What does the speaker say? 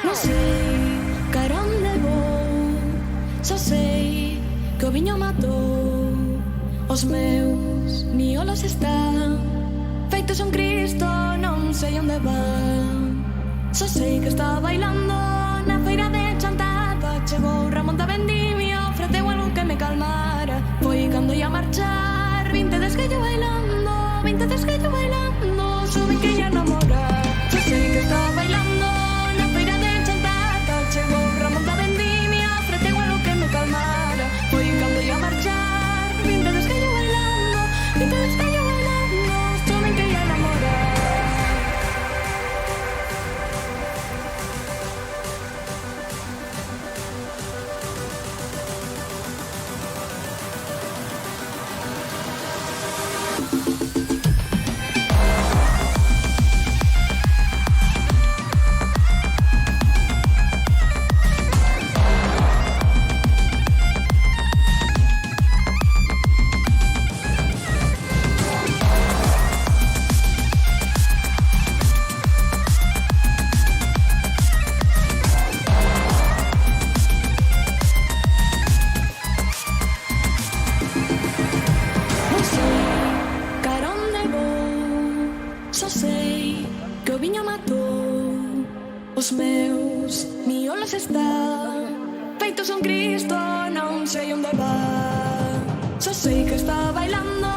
Non sei cara onde vou, só sei que o viño matou. Os meus miolos están feitos un Cristo, non sei onde van. Só sei que está bailando na feira de Chantada. Chegou Ramón da Vendimia, ofreceu algo que me calmara. Foi cando ia marchar, 20 desguello bailando, 20 desguello bailando, suben que ia namorar. Só sei que está bailando na feira de Chantada. Chegou Ramón da Vendimia, ofreceu algo que me calmara. Foi cando ia marchar, 20 desguello bailando, 20 desguello bailando, suben que ia namorar. Non sei cara onde vou, só sei que o viño matou. Os meus miolos están feitos un Cristo, non sei onde va. Só sei que está bailando